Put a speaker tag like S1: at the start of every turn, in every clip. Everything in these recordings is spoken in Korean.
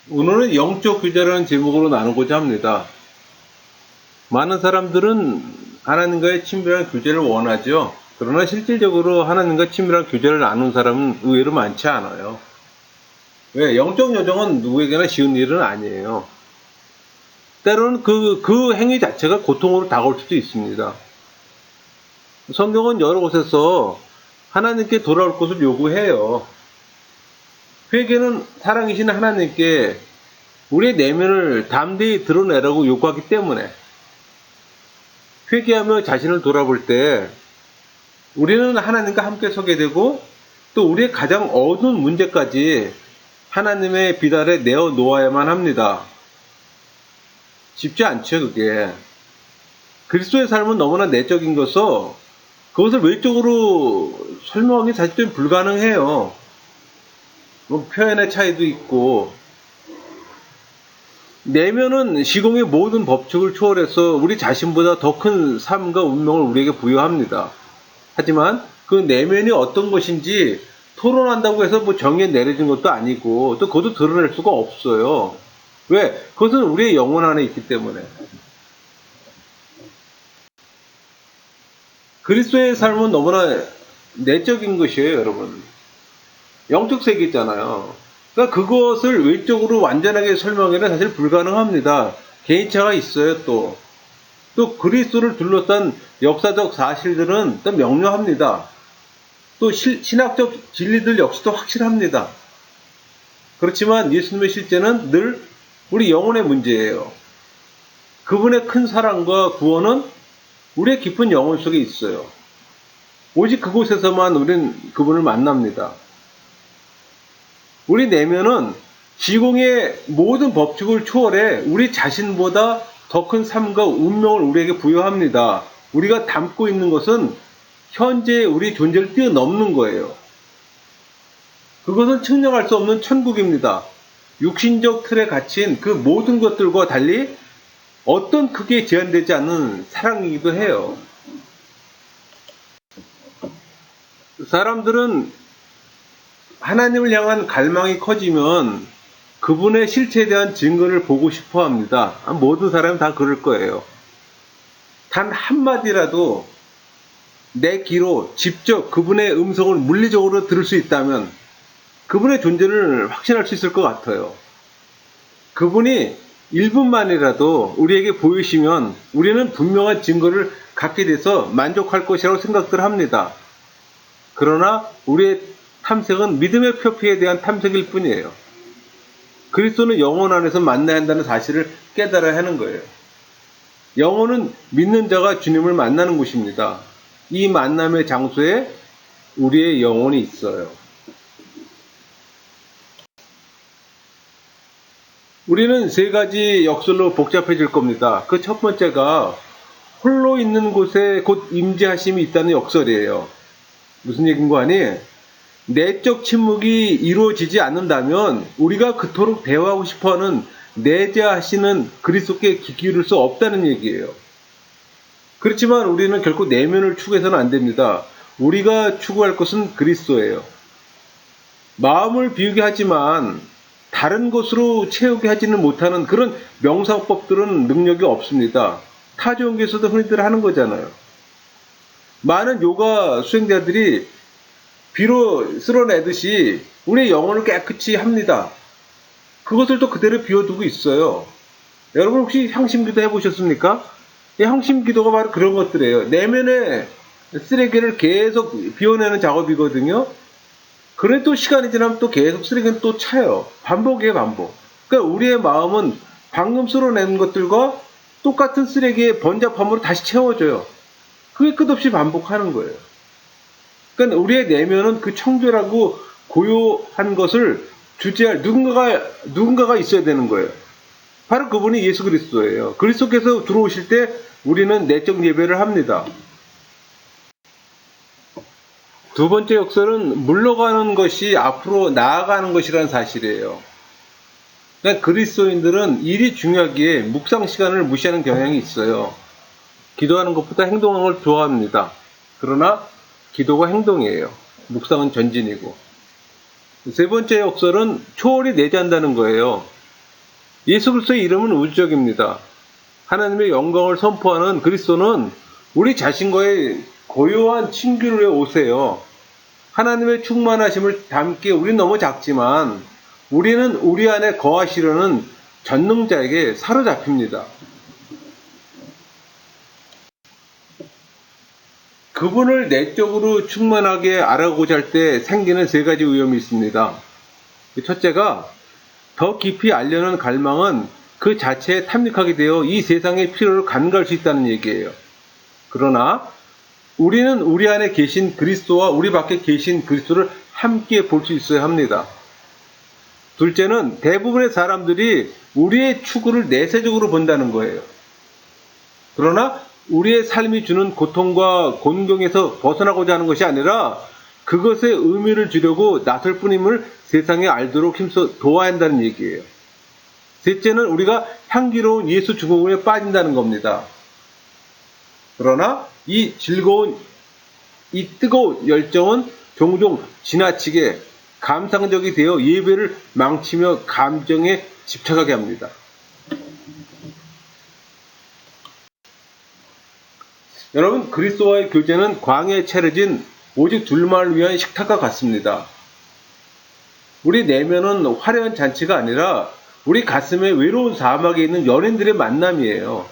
S1: 오늘은 영적 규제라는 제목으로 나누고자 합니다. 많은 사람들은 하나님과의 친밀한 교제를 원하죠. 그러나 실질적으로 하나님과 친밀한 교제를 나눈 사람은 의외로 많지 않아요. 왜? 영적 여정은 누구에게나 쉬운 일은 아니에요. 때로는 그 행위 자체가 고통으로 다가올 수도 있습니다. 성경은 여러 곳에서 하나님께 돌아올 것을 요구해요. 회개는 사랑이신 하나님께 우리의 내면을 담대히 드러내라고 요구하기 때문에 회개하며 자신을 돌아볼 때 우리는 하나님과 함께 서게 되고 또 우리의 가장 어두운 문제까지 하나님의 빛 아래 내어놓아야만 합니다. 쉽지 않죠, 그게. 그리스도의 삶은 너무나 내적인 것서 그것을 외적으로 설명하기 사실 좀 불가능해요. 뭐 표현의 차이도 있고 내면은 시공의 모든 법칙을 초월해서 우리 자신보다 더 큰 삶과 운명을 우리에게 부여합니다. 하지만 그 내면이 어떤 것인지 토론한다고 해서 뭐 정의에 내려진 것도 아니고 또 그것도 드러낼 수가 없어요. 왜? 그것은 우리의 영혼 안에 있기 때문에. 그리스도의 삶은 너무나 내적인 것이에요, 여러분. 영적 세계잖아요. 그러니까 그것을 외적으로 완전하게 설명하기는 사실 불가능합니다. 개인차가 있어요, 또. 또 그리스도를 둘러싼 역사적 사실들은 또 명료합니다. 또 신학적 진리들 역시도 확실합니다. 그렇지만 예수님의 실제는 늘 우리 영혼의 문제예요. 그분의 큰 사랑과 구원은 우리의 깊은 영혼 속에 있어요. 오직 그곳에서만 우리는 그분을 만납니다. 우리 내면은 시공의 모든 법칙을 초월해 우리 자신보다 더 큰 삶과 운명을 우리에게 부여합니다. 우리가 담고 있는 것은 현재의 우리 존재를 뛰어넘는 거예요. 그것은 측량할 수 없는 천국입니다. 육신적 틀에 갇힌 그 모든 것들과 달리 어떤 크기에 제한되지 않는 사랑이기도 해요. 사람들은 하나님을 향한 갈망이 커지면 그분의 실체에 대한 증거를 보고 싶어 합니다. 모든 사람이 다 그럴 거예요. 단 한마디라도 내 귀로 직접 그분의 음성을 물리적으로 들을 수 있다면 그분의 존재를 확신할 수 있을 것 같아요. 그분이 1분만이라도 우리에게 보이시면 우리는 분명한 증거를 갖게 돼서 만족할 것이라고 생각들 합니다. 그러나 우리의 탐색은 믿음의 표피에 대한 탐색일 뿐이에요. 그리스도는 영혼 안에서 만나야 한다는 사실을 깨달아야 하는 거예요. 영혼은 믿는 자가 주님을 만나는 곳입니다. 이 만남의 장소에 우리의 영혼이 있어요. 우리는 세 가지 역설로 복잡해질 겁니다. 그 첫 번째가 홀로 있는 곳에 곧 임재하심이 있다는 역설이에요. 무슨 얘기인가 하니 내적 침묵이 이루어지지 않는다면 우리가 그토록 대화하고 싶어하는 내재하시는 그리스도께 귀 기울일 수 없다는 얘기예요. 그렇지만 우리는 결코 내면을 추구해서는 안 됩니다. 우리가 추구할 것은 그리스도예요. 마음을 비우게 하지만 다른 것으로 채우게 하지는 못하는 그런 명상법들은 능력이 없습니다. 타조종교에서도 흔히들 하는 거잖아요. 많은 요가 수행자들이 비로 쓸어내듯이 우리의 영혼을 깨끗이 합니다. 그것을 또 그대로 비워두고 있어요. 여러분 혹시 향심기도 해보셨습니까? 이 향심기도가 바로 그런 것들이에요. 내면의 쓰레기를 계속 비워내는 작업이거든요. 그래 또 시간이 지나면 또 계속 쓰레기는 또 차요. 반복이에요, 반복. 그러니까 우리의 마음은 방금 쓸어낸 것들과 똑같은 쓰레기의 번잡함으로 다시 채워져요. 그게 끝없이 반복하는 거예요. 그러니까 우리의 내면은 그 청결하고 고요한 것을 주재할 누군가가 있어야 되는 거예요. 바로 그분이 예수 그리스도예요. 그리스도께서 들어오실 때 우리는 내적 예배를 합니다. 두 번째 역설은 물러가는 것이 앞으로 나아가는 것이라는 사실이에요. 그러니까 그리스도인들은 일이 중요하기에 묵상 시간을 무시하는 경향이 있어요. 기도하는 것보다 행동하는 걸 좋아합니다. 그러나 기도가 행동이에요. 묵상은 전진이고. 세 번째 역설은 초월이 내재한다는 거예요. 예수 그리스도의 이름은 우주적입니다. 하나님의 영광을 선포하는 그리스도는 우리 자신과의 고요한 친교의 옷이에요. 하나님의 충만하심을 담기에 우리는 너무 작지만 우리는 우리 안에 거하시려는 전능자에게 사로잡힙니다. 그분을 내적으로 충만하게 알아보고자 할 때 생기는 세 가지 위험이 있습니다. 첫째가 더 깊이 알려는 갈망은 그 자체에 탐닉하게 되어 이 세상의 필요를 간과할 수 있다는 얘기예요. 그러나 우리는 우리 안에 계신 그리스도와 우리 밖에 계신 그리스도를 함께 볼 수 있어야 합니다. 둘째는 대부분의 사람들이 우리의 추구를 내세적으로 본다는 거예요. 그러나 우리의 삶이 주는 고통과 곤경에서 벗어나고자 하는 것이 아니라 그것에 의미를 주려고 나설 뿐임을 세상에 알도록 힘써 도와야 한다는 얘기예요. 셋째는 우리가 향기로운 예수 증거에 빠진다는 겁니다. 그러나 이 즐거운, 이 뜨거운 열정은 종종 지나치게 감상적이 되어 예배를 망치며 감정에 집착하게 합니다. 여러분, 그리스도와의 교제는 광야에 차려진 오직 둘만을 위한 식탁과 같습니다. 우리 내면은 화려한 잔치가 아니라 우리 가슴에 외로운 사막에 있는 연인들의 만남이에요.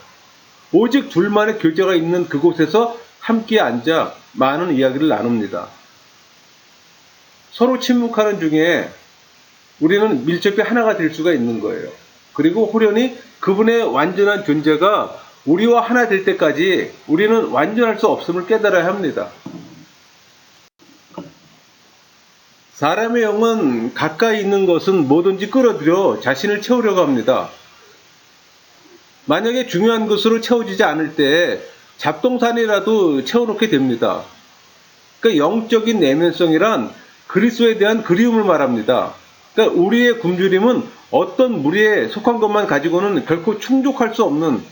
S1: 오직 둘만의 교제가 있는 그곳에서 함께 앉아 많은 이야기를 나눕니다. 서로 침묵하는 중에 우리는 밀접히 하나가 될 수가 있는 거예요. 그리고 호련히 그분의 완전한 존재가 우리와 하나 될 때까지 우리는 완전할 수 없음을 깨달아야 합니다. 사람의 영은 가까이 있는 것은 뭐든지 끌어들여 자신을 채우려고 합니다. 만약에 중요한 것으로 채워지지 않을 때 잡동사니라도 채워놓게 됩니다. 그러니까 영적인 내면성이란 그리스도에 대한 그리움을 말합니다. 그러니까 우리의 굶주림은 어떤 무리에 속한 것만 가지고는 결코 충족할 수 없는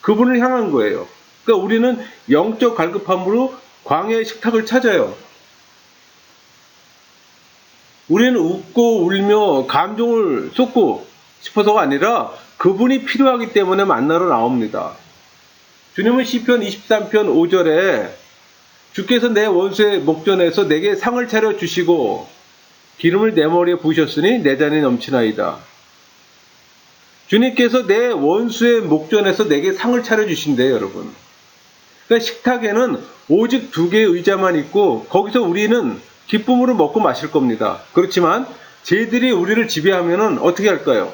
S1: 그분을 향한 거예요. 그러니까 우리는 영적 갈급함으로 광야의 식탁을 찾아요. 우리는 웃고 울며 감정을 쏟고 싶어서가 아니라 그분이 필요하기 때문에 만나러 나옵니다. 주님은 시편 23편 5절에 주께서 내 원수의 목전에서 내게 상을 차려 주시고 기름을 내 머리에 부으셨으니 내 잔이 넘치나이다. 주님께서 내 원수의 목전에서 내게 상을 차려 주신대요, 여러분. 그러니까 식탁에는 오직 두 개의 의자만 있고 거기서 우리는 기쁨으로 먹고 마실 겁니다. 그렇지만 쟤들이 우리를 지배하면은 어떻게 할까요?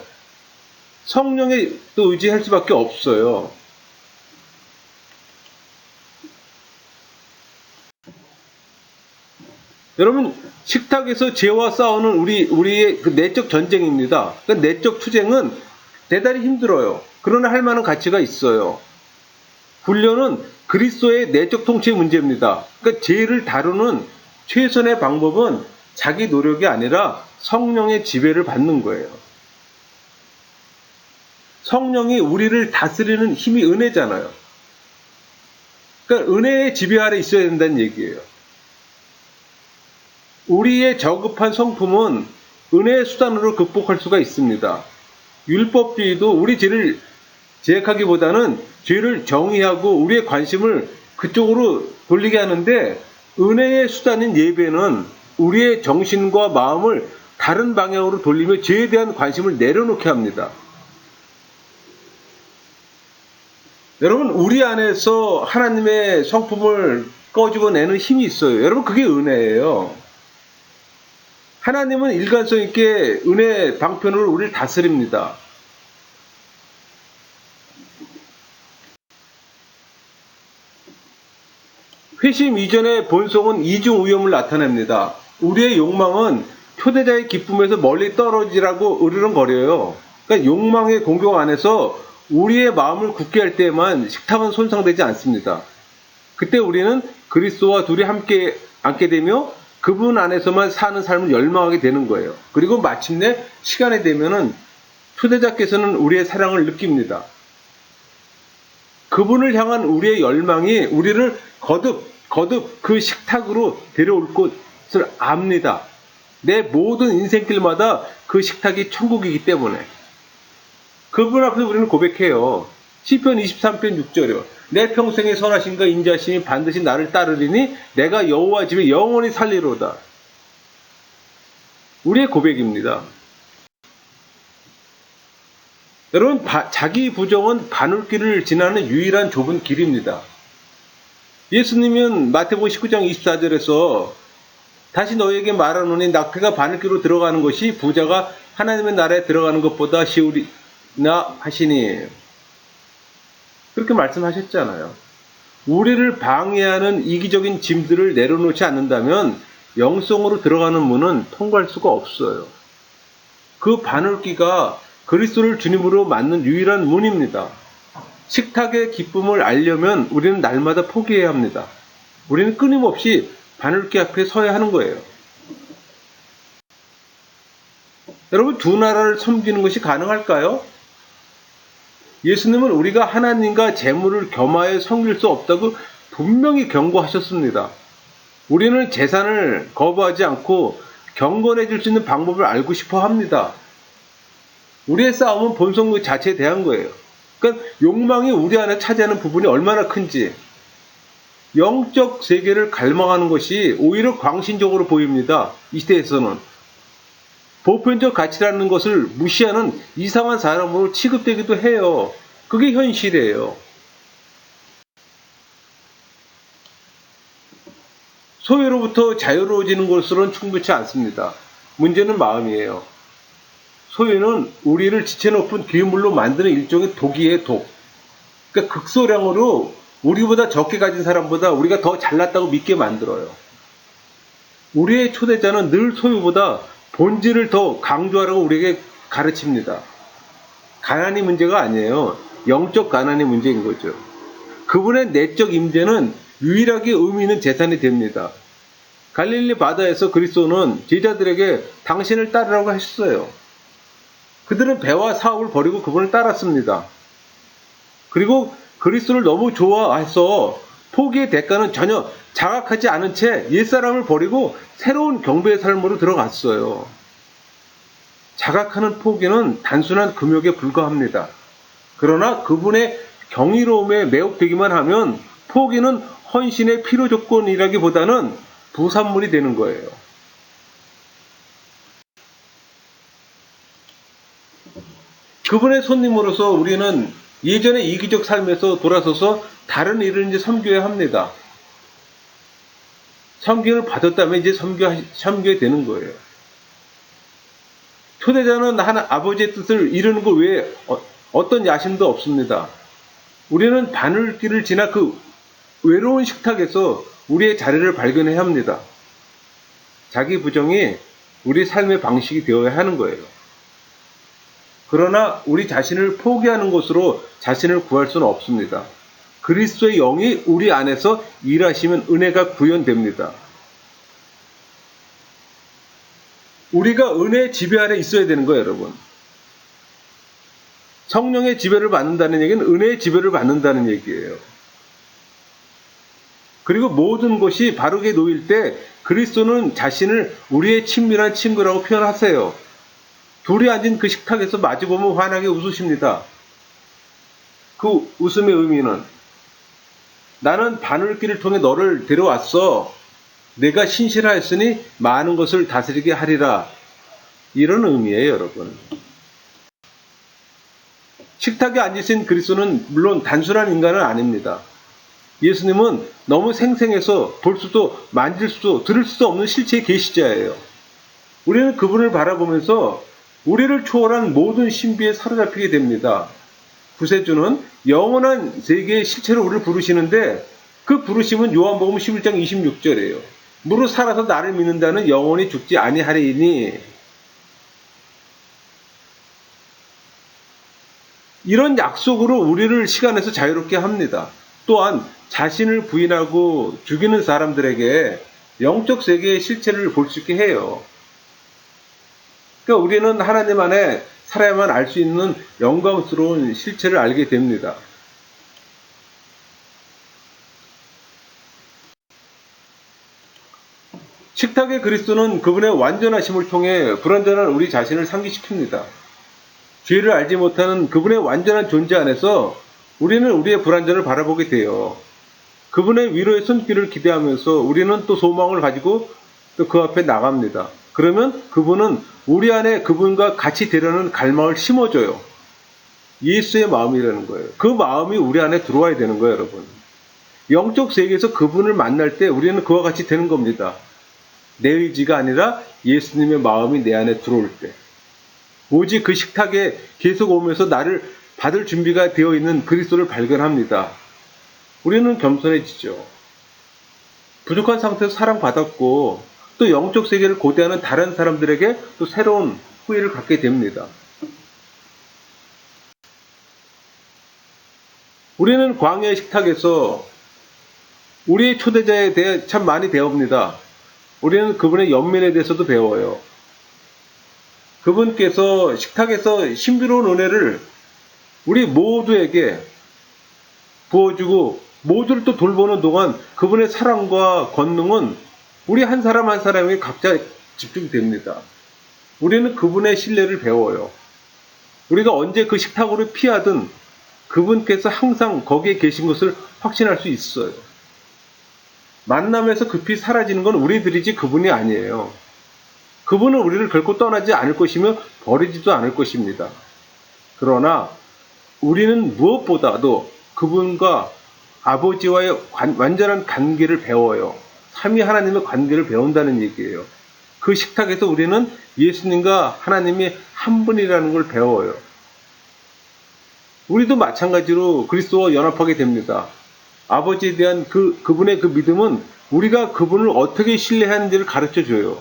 S1: 성령에 또 의지할 수밖에 없어요. 여러분, 식탁에서 죄와 싸우는 우리의 그 내적 전쟁입니다. 그 내적 투쟁은 대단히 힘들어요. 그러나 할 만한 가치가 있어요. 훈련은 그리스도의 내적 통치의 문제입니다. 그러니까 죄를 다루는 최선의 방법은 자기 노력이 아니라 성령의 지배를 받는 거예요. 성령이 우리를 다스리는 힘이 은혜잖아요. 그러니까 은혜의 지배 아래 있어야 된다는 얘기예요. 우리의 저급한 성품은 은혜의 수단으로 극복할 수가 있습니다. 율법주의도 우리 죄를 제약하기보다는 죄를 정의하고 우리의 관심을 그쪽으로 돌리게 하는데 은혜의 수단인 예배는 우리의 정신과 마음을 다른 방향으로 돌리며 죄에 대한 관심을 내려놓게 합니다. 여러분, 우리 안에서 하나님의 성품을 꺼집어내는 힘이 있어요. 여러분, 그게 은혜예요. 하나님은 일관성 있게 은혜 방편으로 우리를 다스립니다. 회심 이전의 본성은 이중 위험을 나타냅니다. 우리의 욕망은 초대자의 기쁨에서 멀리 떨어지라고 으르렁거려요. 그러니까 욕망의 공경 안에서 우리의 마음을 굳게 할 때에만 식탁은 손상되지 않습니다. 그때 우리는 그리스도와 둘이 함께 앉게 되며 그분 안에서만 사는 삶을 열망하게 되는 거예요. 그리고 마침내 시간이 되면은 초대자께서는 우리의 사랑을 느낍니다. 그분을 향한 우리의 열망이 우리를 거듭 그 식탁으로 데려올 것을 압니다. 내 모든 인생길마다 그 식탁이 천국이기 때문에. 그분 앞에서 우리는 고백해요. 시편 23편 6절이요. 내 평생의 선하심과 인자심이 반드시 나를 따르리니 내가 여호와 집에 영원히 살리로다. 우리의 고백입니다. 여러분, 자기 부정은 바늘길을 지나는 유일한 좁은 길입니다. 예수님은 마태복음 19장 24절에서 다시 너희에게 말하노니 낙태가 바늘길로 들어가는 것이 부자가 하나님의 나라에 들어가는 것보다 쉬우리나 하시니, 그렇게 말씀하셨잖아요. 우리를 방해하는 이기적인 짐들을 내려놓지 않는다면 영성으로 들어가는 문은 통과할 수가 없어요. 그 바늘귀가 그리스도를 주님으로 맞는 유일한 문입니다. 식탁의 기쁨을 알려면 우리는 날마다 포기해야 합니다. 우리는 끊임없이 바늘귀 앞에 서야 하는 거예요. 여러분, 두 나라를 섬기는 것이 가능할까요? 예수님은 우리가 하나님과 재물을 겸하여 섬길 수 없다고 분명히 경고하셨습니다. 우리는 재산을 거부하지 않고 경건해질 수 있는 방법을 알고 싶어 합니다. 우리의 싸움은 본성 자체에 대한 거예요. 그러니까 욕망이 우리 안에 차지하는 부분이 얼마나 큰지, 영적 세계를 갈망하는 것이 오히려 광신적으로 보입니다. 이 시대에서는. 보편적 가치라는 것을 무시하는 이상한 사람으로 취급되기도 해요. 그게 현실이에요. 소유로부터 자유로워지는 것으로는 충분치 않습니다. 문제는 마음이에요. 소유는 우리를 지체높은 괴물로 만드는 일종의 독이에요, 독. 그러니까 극소량으로 우리보다 적게 가진 사람보다 우리가 더 잘났다고 믿게 만들어요. 우리의 초대자는 늘 소유보다 본질을 더 강조하라고 우리에게 가르칩니다. 가난이 문제가 아니에요. 영적 가난이 문제인 거죠. 그분의 내적 임재는 유일하게 의미 있는 재산이 됩니다. 갈릴리 바다에서 그리스도는 제자들에게 당신을 따르라고 하셨어요. 그들은 배와 사업을 버리고 그분을 따랐습니다. 그리고 그리스도를 너무 좋아해서 포기의 대가는 전혀 자각하지 않은 채 옛사람을 버리고 새로운 경배의 삶으로 들어갔어요. 자각하는 포기는 단순한 금욕에 불과합니다. 그러나 그분의 경이로움에 매혹되기만 하면 포기는 헌신의 필요 조건이라기보다는 부산물이 되는 거예요. 그분의 손님으로서 우리는 예전의 이기적 삶에서 돌아서서 다른 일을 이제 섬겨야 합니다. 섬김을 받았다면 이제 섬겨야 되는 거예요. 초대자는 아버지의 뜻을 이루는 것 외에 어떤 야심도 없습니다. 우리는 바늘길을 지나 그 외로운 식탁에서 우리의 자리를 발견해야 합니다. 자기 부정이 우리 삶의 방식이 되어야 하는 거예요. 그러나 우리 자신을 포기하는 것으로 자신을 구할 수는 없습니다. 그리스도의 영이 우리 안에서 일하시면 은혜가 구현됩니다. 우리가 은혜의 지배 아래 있어야 되는 거예요, 여러분. 성령의 지배를 받는다는 얘기는 은혜의 지배를 받는다는 얘기예요. 그리고 모든 것이 바르게 놓일 때 그리스도는 자신을 우리의 친밀한 친구라고 표현하세요. 둘이 앉은 그 식탁에서 마주보면 환하게 웃으십니다. 그 웃음의 의미는 나는 바늘길을 통해 너를 데려왔어. 내가 신실하였으니 많은 것을 다스리게 하리라. 이런 의미예요, 여러분. 식탁에 앉으신 그리스도는 물론 단순한 인간은 아닙니다. 예수님은 너무 생생해서 볼 수도 만질 수도 들을 수도 없는 실체의 계시자예요. 우리는 그분을 바라보면서 우리를 초월한 모든 신비에 사로잡히게 됩니다. 구세주는 영원한 세계의 실체로 우리를 부르시는데 그 부르심은 요한복음 11장 26절이에요. 무릇 살아서 나를 믿는다는 영원히 죽지 아니하리니. 이런 약속으로 우리를 시간에서 자유롭게 합니다. 또한 자신을 부인하고 죽이는 사람들에게 영적 세계의 실체를 볼 수 있게 해요. 그러니까 우리는 하나님 안에 살아야만 알 수 있는 영광스러운 실체를 알게 됩니다. 식탁의 그리스도는 그분의 완전하심을 통해 불완전한 우리 자신을 상기시킵니다. 죄를 알지 못하는 그분의 완전한 존재 안에서 우리는 우리의 불완전을 바라보게 돼요. 그분의 위로의 손길을 기대하면서 우리는 또 소망을 가지고 또 그 앞에 나갑니다. 그러면 그분은 우리 안에 그분과 같이 되려는 갈망을 심어줘요. 예수의 마음이라는 거예요. 그 마음이 우리 안에 들어와야 되는 거예요, 여러분. 영적 세계에서 그분을 만날 때 우리는 그와 같이 되는 겁니다. 내 의지가 아니라 예수님의 마음이 내 안에 들어올 때. 오직 그 식탁에 계속 오면서 나를 받을 준비가 되어 있는 그리스도를 발견합니다. 우리는 겸손해지죠. 부족한 상태에서 사랑받았고 또 영적 세계를 고대하는 다른 사람들에게 또 새로운 후회를 갖게 됩니다. 우리는 광야의 식탁에서 우리의 초대자에 대해 참 많이 배웁니다. 우리는 그분의 연민에 대해서도 배워요. 그분께서 식탁에서 신비로운 은혜를 우리 모두에게 부어주고 모두를 또 돌보는 동안 그분의 사랑과 권능은 우리 한 사람 한 사람에게 각자 집중됩니다. 우리는 그분의 신뢰를 배워요. 우리가 언제 그 식탁으로 피하든 그분께서 항상 거기에 계신 것을 확신할 수 있어요. 만남에서 급히 사라지는 건 우리들이지 그분이 아니에요. 그분은 우리를 결코 떠나지 않을 것이며 버리지도 않을 것입니다. 그러나 우리는 무엇보다도 그분과 아버지와의 완전한 관계를 배워요. 삼위 하나님의 관계를 배운다는 얘기예요. 그 식탁에서 우리는 예수님과 하나님이 한 분이라는 걸 배워요. 우리도 마찬가지로 그리스도와 연합하게 됩니다. 아버지에 대한 그분의 그 믿음은 우리가 그분을 어떻게 신뢰하는지를 가르쳐 줘요.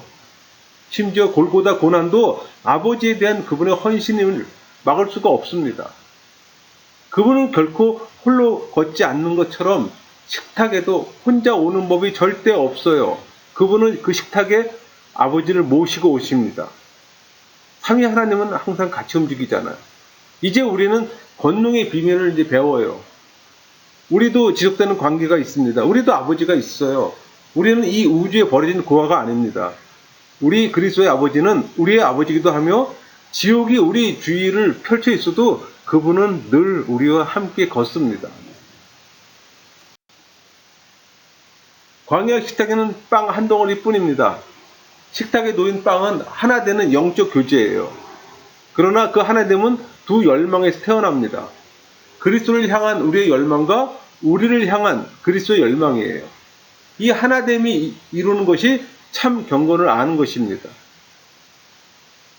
S1: 심지어 골고다 고난도 아버지에 대한 그분의 헌신을 막을 수가 없습니다. 그분은 결코 홀로 걷지 않는 것처럼 식탁에도 혼자 오는 법이 절대 없어요. 그분은 그 식탁에 아버지를 모시고 오십니다. 삼위 하나님은 항상 같이 움직이잖아요. 이제 우리는 권능의 비밀을 이제 배워요. 우리도 지속되는 관계가 있습니다. 우리도 아버지가 있어요. 우리는 이 우주에 버려진 고아가 아닙니다. 우리 그리스도의 아버지는 우리의 아버지이기도 하며 지옥이 우리 주위를 펼쳐 있어도 그분은 늘 우리와 함께 걷습니다. 광야 식탁에는 빵 한 덩어리 뿐입니다. 식탁에 놓인 빵은 하나 되는 영적 교제예요. 그러나 그 하나됨은 두 열망에서 태어납니다. 그리스도를 향한 우리의 열망과 우리를 향한 그리스도의 열망이에요. 이 하나됨이 이루는 것이 참 경건을 아는 것입니다.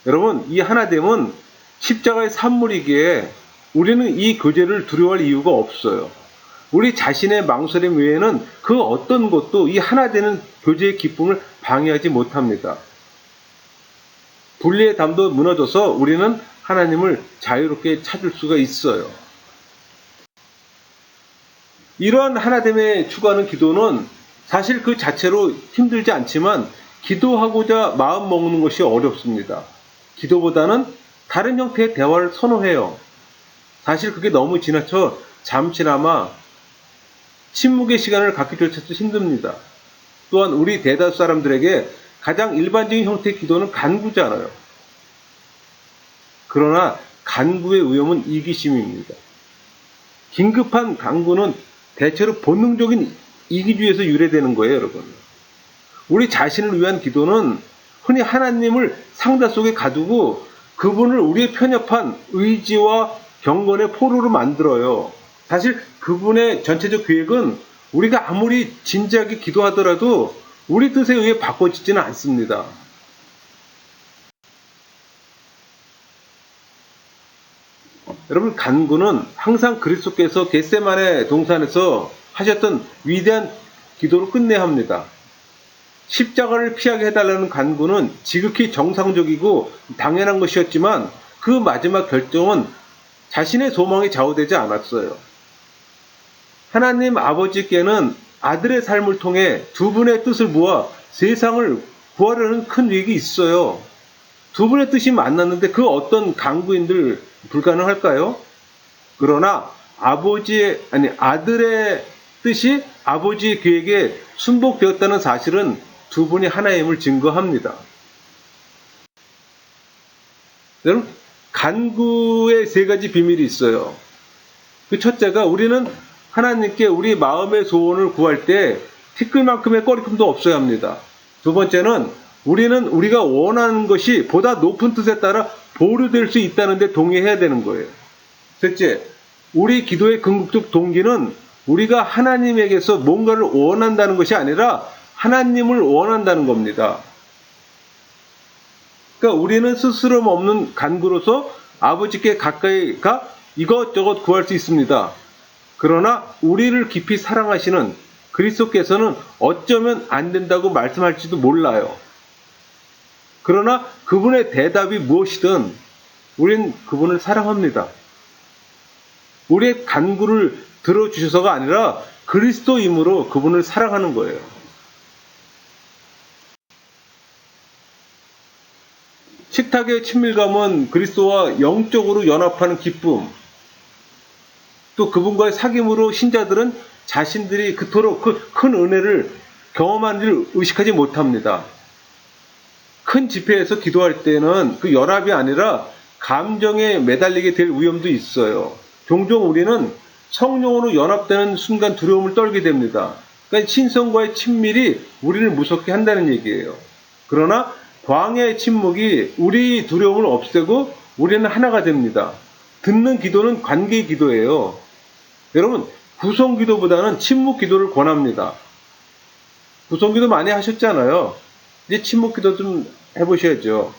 S1: 여러분, 이 하나됨은 십자가의 산물이기에 우리는 이 교제를 두려워할 이유가 없어요. 우리 자신의 망설임 외에는 그 어떤 것도 이 하나 되는 교제의 기쁨을 방해하지 못합니다. 분리의 담도 무너져서 우리는 하나님을 자유롭게 찾을 수가 있어요. 이러한 하나됨에 추구하는 기도는 사실 그 자체로 힘들지 않지만 기도하고자 마음 먹는 것이 어렵습니다. 기도보다는 다른 형태의 대화를 선호해요. 사실 그게 너무 지나쳐 잠시나마 침묵의 시간을 갖기조차도 힘듭니다. 또한 우리 대다수 사람들에게 가장 일반적인 형태의 기도는 간구잖아요. 그러나 간구의 위험은 이기심입니다. 긴급한 간구는 대체로 본능적인 이기주의에서 유래되는 거예요, 여러분. 우리 자신을 위한 기도는 흔히 하나님을 상자 속에 가두고 그분을 우리의 편협한 의지와 경건의 포로로 만들어요. 사실 그분의 전체적 계획은 우리가 아무리 진지하게 기도하더라도 우리 뜻에 의해 바꿔지지는 않습니다. 여러분, 간구는 항상 그리스도께서 겟세마네 동산에서 하셨던 위대한 기도로 끝내야 합니다. 십자가를 피하게 해달라는 간구는 지극히 정상적이고 당연한 것이었지만 그 마지막 결정은 자신의 소망에 좌우되지 않았어요. 하나님 아버지께는 아들의 삶을 통해 두 분의 뜻을 모아 세상을 구하려는 큰 계획이 있어요. 두 분의 뜻이 만났는데 그 어떤 간구인들 불가능할까요? 그러나 아들의 뜻이 아버지의 계획에 순복되었다는 사실은 두 분이 하나임을 증거합니다. 여러분, 간구의 세 가지 비밀이 있어요. 그 첫째가 우리는 하나님께 우리 마음의 소원을 구할 때 티끌만큼의 꺼리낌도 없어야 합니다. 두 번째는 우리는 우리가 원하는 것이 보다 높은 뜻에 따라 보류될 수 있다는 데 동의해야 되는 거예요. 셋째, 우리 기도의 궁극적 동기는 우리가 하나님에게서 뭔가를 원한다는 것이 아니라 하나님을 원한다는 겁니다. 그러니까 우리는 스스럼 없는 간구로서 아버지께 가까이 가 이것저것 구할 수 있습니다. 그러나 우리를 깊이 사랑하시는 그리스도께서는 어쩌면 안 된다고 말씀할지도 몰라요. 그러나 그분의 대답이 무엇이든 우린 그분을 사랑합니다. 우리의 간구를 들어주셔서가 아니라 그리스도임으로 그분을 사랑하는 거예요. 식탁의 친밀감은 그리스도와 영적으로 연합하는 기쁨, 또 그분과의 사귐으로 신자들은 자신들이 그토록 큰 은혜를 경험한 줄 의식하지 못합니다. 큰 집회에서 기도할 때는 그 연합이 아니라 감정에 매달리게 될 위험도 있어요. 종종 우리는 성령으로 연합되는 순간 두려움을 떨게 됩니다. 그러니까 신성과의 친밀이 우리를 무섭게 한다는 얘기예요. 그러나 광야의 침묵이 우리 두려움을 없애고 우리는 하나가 됩니다. 듣는 기도는 관계 기도예요. 여러분, 구성 기도보다는 침묵 기도를 권합니다. 구성 기도 많이 하셨잖아요. 이제 침묵 기도 좀 해보셔야죠.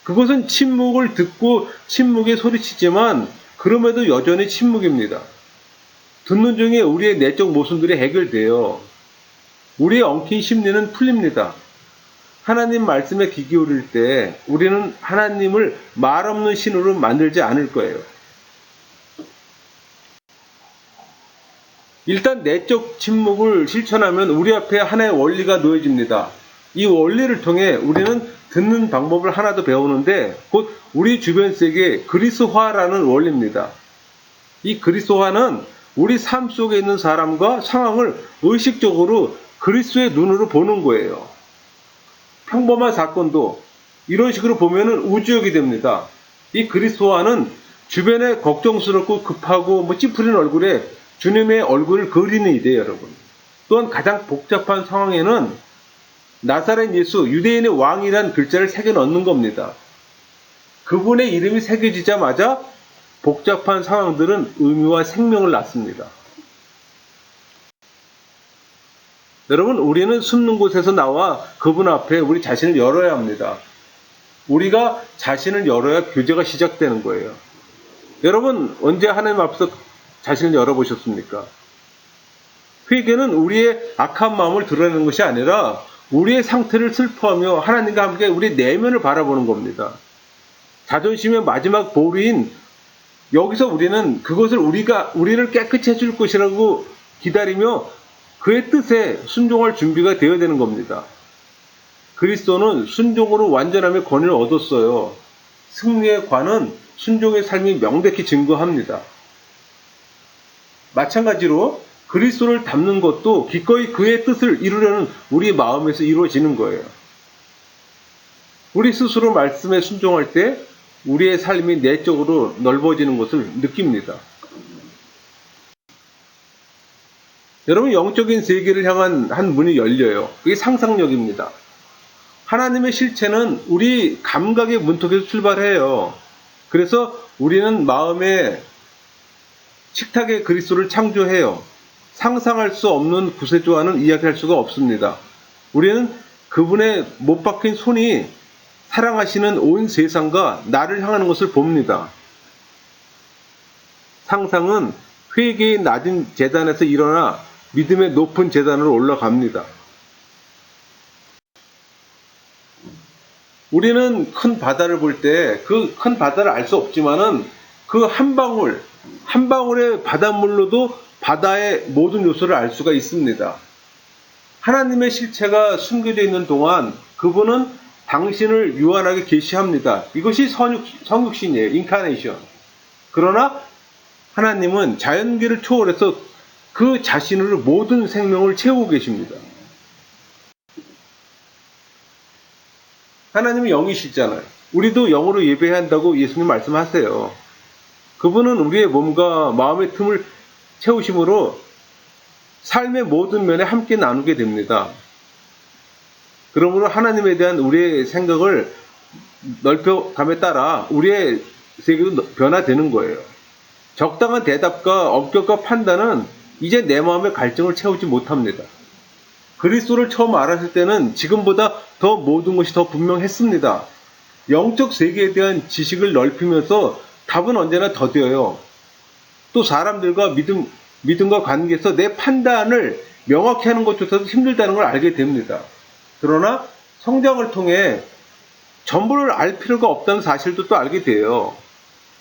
S1: 그것은 침묵을 듣고 침묵에 소리치지만 그럼에도 여전히 침묵입니다. 듣는 중에 우리의 내적 모순들이 해결돼요. 우리의 엉킨 심리는 풀립니다. 하나님 말씀에 귀 기울일 때 우리는 하나님을 말 없는 신으로 만들지 않을 거예요. 일단 내적 침묵을 실천하면 우리 앞에 하나의 원리가 놓여집니다. 이 원리를 통해 우리는 듣는 방법을 하나 더 배우는데 곧 우리 주변 세계의 그리스도화라는 원리입니다. 이 그리스도화는 우리 삶 속에 있는 사람과 상황을 의식적으로 그리스도의 눈으로 보는 거예요. 평범한 사건도 이런 식으로 보면은 우주역이 됩니다. 이 그리스도화는 주변에 걱정스럽고 급하고 찌푸린 얼굴에 주님의 얼굴을 그리는 일이에요, 여러분. 또한 가장 복잡한 상황에는 나사렛 예수, 유대인의 왕이란 글자를 새겨 넣는 겁니다. 그분의 이름이 새겨지자마자 복잡한 상황들은 의미와 생명을 낳습니다. 여러분, 우리는 숨는 곳에서 나와 그분 앞에 우리 자신을 열어야 합니다. 우리가 자신을 열어야 교제가 시작되는 거예요. 여러분, 언제 하나님 앞에서 자신을 열어보셨습니까? 회개는 우리의 악한 마음을 드러내는 것이 아니라 우리의 상태를 슬퍼하며 하나님과 함께 우리의 내면을 바라보는 겁니다. 자존심의 마지막 보루인 여기서 우리는 그것을 우리를 깨끗이 해줄 것이라고 기다리며 그의 뜻에 순종할 준비가 되어야 되는 겁니다. 그리스도는 순종으로 완전함의 권위를 얻었어요. 승리의 관은 순종의 삶이 명백히 증거합니다. 마찬가지로 그리스도를 닮는 것도 기꺼이 그의 뜻을 이루려는 우리 마음에서 이루어지는 거예요. 우리 스스로 말씀에 순종할 때 우리의 삶이 내적으로 넓어지는 것을 느낍니다. 여러분, 영적인 세계를 향한 한 문이 열려요. 그게 상상력입니다. 하나님의 실체는 우리 감각의 문턱에서 출발해요. 그래서 우리는 마음의 식탁에 그리스도를 창조해요. 상상할 수 없는 구세주와는 이야기할 수가 없습니다. 우리는 그분의 못 박힌 손이 사랑하시는 온 세상과 나를 향하는 것을 봅니다. 상상은 회개의 낮은 재단에서 일어나 믿음의 높은 재단으로 올라갑니다. 우리는 큰 바다를 볼 때 그 큰 바다를 알 수 없지만은 그 한 방울의 바닷물로도 바다의 모든 요소를 알 수가 있습니다. 하나님의 실체가 숨겨져 있는 동안 그분은 당신을 유한하게 계시합니다. 이것이 성육신이에요. 인카네이션. 그러나 하나님은 자연계를 초월해서 그 자신으로 모든 생명을 채우고 계십니다. 하나님은 영이시잖아요. 우리도 영으로 예배해야 한다고 예수님 말씀하세요. 그분은 우리의 몸과 마음의 틈을 채우심으로 삶의 모든 면에 함께 나누게 됩니다. 그러므로 하나님에 대한 우리의 생각을 넓혀감에 따라 우리의 세계도 변화되는 거예요. 적당한 대답과 엄격한 판단은 이제 내 마음의 갈증을 채우지 못합니다. 그리스도를 처음 알았을 때는 지금보다 더 모든 것이 더 분명했습니다. 영적 세계에 대한 지식을 넓히면서 답은 언제나 더뎌요. 또 사람들과 믿음과 관계에서 내 판단을 명확히 하는 것조차도 힘들다는 걸 알게 됩니다. 그러나 성장을 통해 전부를 알 필요가 없다는 사실도 또 알게 돼요.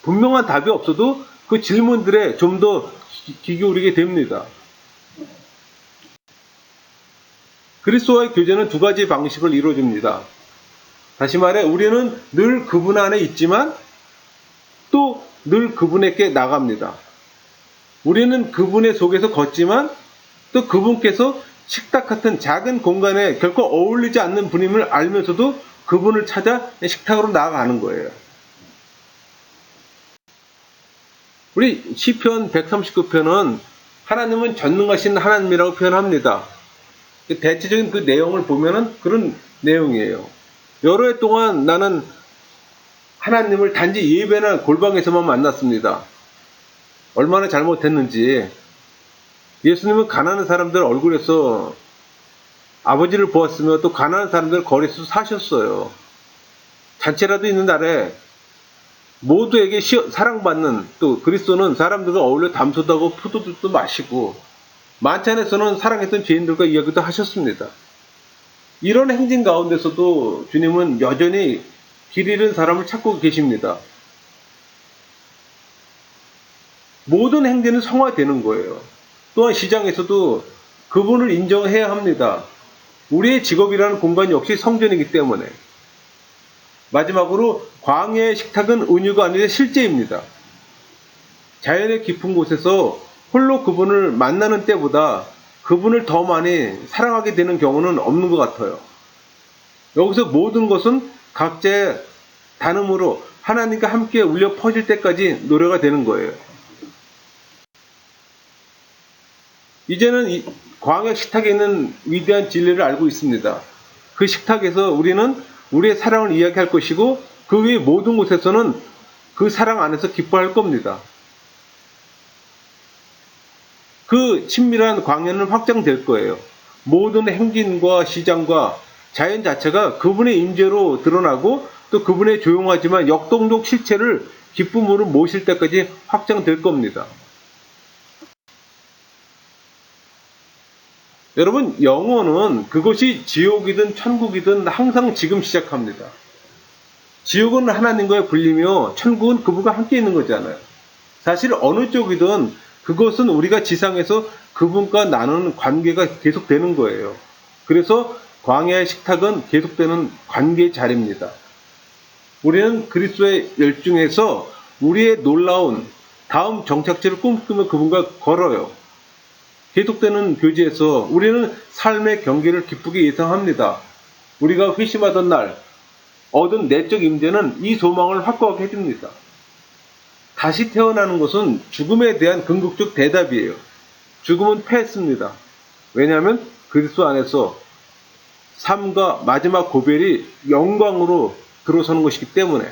S1: 분명한 답이 없어도 그 질문들에 좀 더 귀 기울이게 됩니다. 그리스도와의 교제는 두 가지 방식을 이루어줍니다. 다시 말해 우리는 늘 그분 안에 있지만 또 늘 그분에게 나갑니다. 우리는 그분의 속에서 걷지만 또 그분께서 식탁 같은 작은 공간에 결코 어울리지 않는 분임을 알면서도 그분을 찾아 식탁으로 나아가는 거예요. 우리 시편 139편은 하나님은 전능하신 하나님이라고 표현합니다. 대체적인 그 내용을 보면은 그런 내용이에요. 여러 해 동안 나는 하나님을 단지 예배나 골방에서만 만났습니다. 얼마나 잘못했는지. 예수님은 가난한 사람들 얼굴에서 아버지를 보았으며 또 가난한 사람들 거리에서 사셨어요. 잔치라도 있는 날에 모두에게 사랑받는, 또 그리스도는 사람들과 어울려 담소도 하고 포도주도 마시고 만찬에서는 사랑했던 죄인들과 이야기도 하셨습니다. 이런 행진 가운데서도 주님은 여전히 길 잃은 사람을 찾고 계십니다. 모든 행진은 성화되는 거예요. 또한 시장에서도 그분을 인정해야 합니다. 우리의 직업이라는 공간 역시 성전이기 때문에. 마지막으로 광야의 식탁은 은유가 아니라 실제입니다. 자연의 깊은 곳에서 홀로 그분을 만나는 때보다 그분을 더 많이 사랑하게 되는 경우는 없는 것 같아요. 여기서 모든 것은 각자의 단음으로 하나님과 함께 울려 퍼질 때까지 노래가 되는 거예요. 이제는 이 광야 식탁에 있는 위대한 진리를 알고 있습니다. 그 식탁에서 우리는 우리의 사랑을 이야기할 것이고 그 외의 모든 곳에서는 그 사랑 안에서 기뻐할 겁니다. 그 친밀한 광야는 확장될 거예요. 모든 행진과 시장과 자연 자체가 그분의 임재로 드러나고 또 그분의 조용하지만 역동적 실체를 기쁨으로 모실 때까지 확장될 겁니다. 여러분, 영혼은 그것이 지옥이든 천국이든 항상 지금 시작합니다. 지옥은 하나님과의 분리며 천국은 그분과 함께 있는 거잖아요. 사실 어느 쪽이든 그것은 우리가 지상에서 그분과 나누는 관계가 계속되는 거예요. 그래서 광야의 식탁은 계속되는 관계의 자리입니다. 우리는 그리스도의 열중에서 우리의 놀라운 다음 정착지를 꿈꾸며 그분과 걸어요. 계속되는 교제에서 우리는 삶의 경계를 기쁘게 예상합니다. 우리가 회심하던 날 얻은 내적 임재는 이 소망을 확고하게 해줍니다. 다시 태어나는 것은 죽음에 대한 궁극적 대답이에요. 죽음은 패했습니다. 왜냐하면 그리스도 안에서 삶과 마지막 고별이 영광으로 들어서는 것이기 때문에.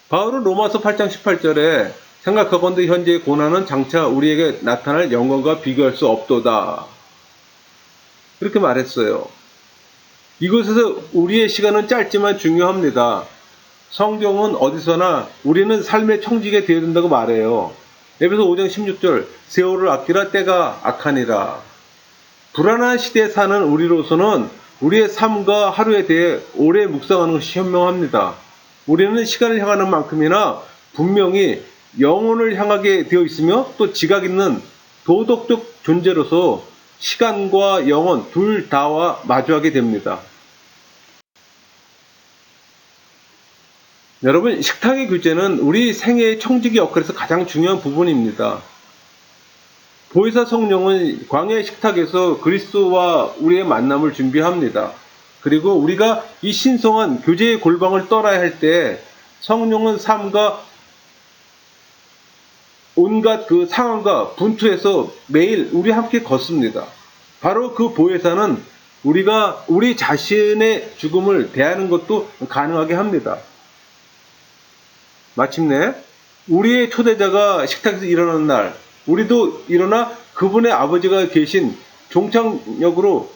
S1: 바울은 로마서 8장 18절에 생각하건대 현재의 고난은 장차 우리에게 나타날 영광과 비교할 수 없도다. 그렇게 말했어요. 이곳에서 우리의 시간은 짧지만 중요합니다. 성경은 어디서나 우리는 삶의 청지기가 되어야 된다고 말해요. 에베소 5장 16절 세월을 아끼라 때가 악하니라. 불안한 시대에 사는 우리로서는 우리의 삶과 하루에 대해 오래 묵상하는 것이 현명합니다. 우리는 시간을 향하는 만큼이나 분명히 영혼을 향하게 되어 있으며 또 지각 있는 도덕적 존재로서 시간과 영혼 둘 다와 마주하게 됩니다. 여러분, 식탁의 교제는 우리 생애의 청지기 역할에서 가장 중요한 부분입니다. 보혜사 성령은 광야의 식탁에서 그리스도와 우리의 만남을 준비합니다. 그리고 우리가 이 신성한 교제의 골방을 떠나야 할 때 성령은 삶과 온갖 그 상황과 분투해서 매일 우리 함께 걷습니다. 바로 그 보혜사는 우리가 우리 자신의 죽음을 대하는 것도 가능하게 합니다. 마침내 우리의 초대자가 식탁에서 일어나는 날, 우리도 일어나 그분의 아버지가 계신 종착지로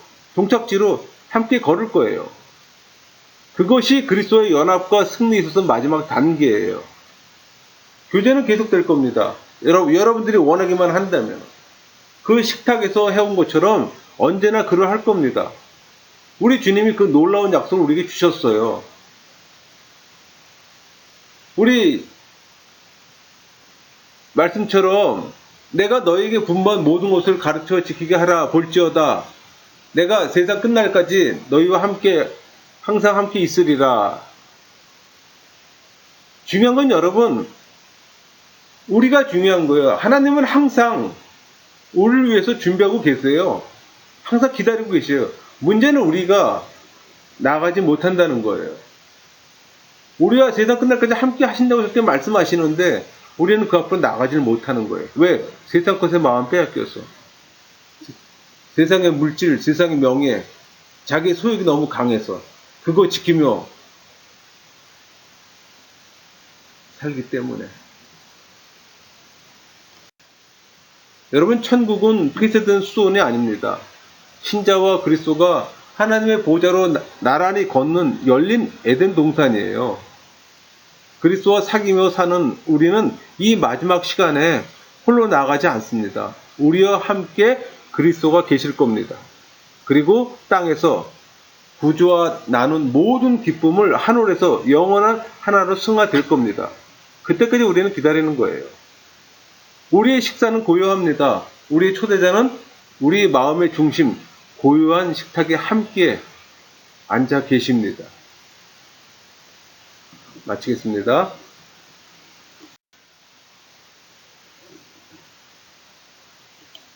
S1: 함께 걸을 거예요. 그것이 그리스도의 연합과 승리에 있어서 마지막 단계예요. 교제는 계속될 겁니다. 여러분들이 원하기만 한다면. 그 식탁에서 해온 것처럼 언제나 그러할 겁니다. 우리 주님이 그 놀라운 약속을 우리에게 주셨어요. 우리 말씀처럼 내가 너에게 분부한 모든 것을 가르쳐 지키게 하라 볼지어다. 내가 세상 끝날까지 너희와 함께 항상 함께 있으리라. 중요한 건 여러분, 우리가 중요한 거예요. 하나님은 항상 우리를 위해서 준비하고 계세요. 항상 기다리고 계셔요. 문제는 우리가 나가지 못한다는 거예요. 우리가 세상 끝날까지 함께 하신다고 그렇게 말씀하시는데 우리는 그 앞으로 나가지를 못하는 거예요. 왜? 세상 것에 마음 빼앗겨서. 세상의 물질, 세상의 명예, 자기의 소욕이 너무 강해서 그거 지키며 살기 때문에. 여러분, 천국은 폐쇄된 수원이 아닙니다. 신자와 그리스도가 하나님의 보좌로 나란히 걷는 열린 에덴 동산이에요. 그리스도와 사귀며 사는 우리는 이 마지막 시간에 홀로 나가지 않습니다. 우리와 함께 그리스도가 계실 겁니다. 그리고 땅에서 구주와 나눈 모든 기쁨을 하늘에서 영원한 하나로 승화될 겁니다. 그때까지 우리는 기다리는 거예요. 우리의 식사는 고요합니다. 우리의 초대자는 우리 마음의 중심, 고요한 식탁에 함께 앉아 계십니다. 마치겠습니다.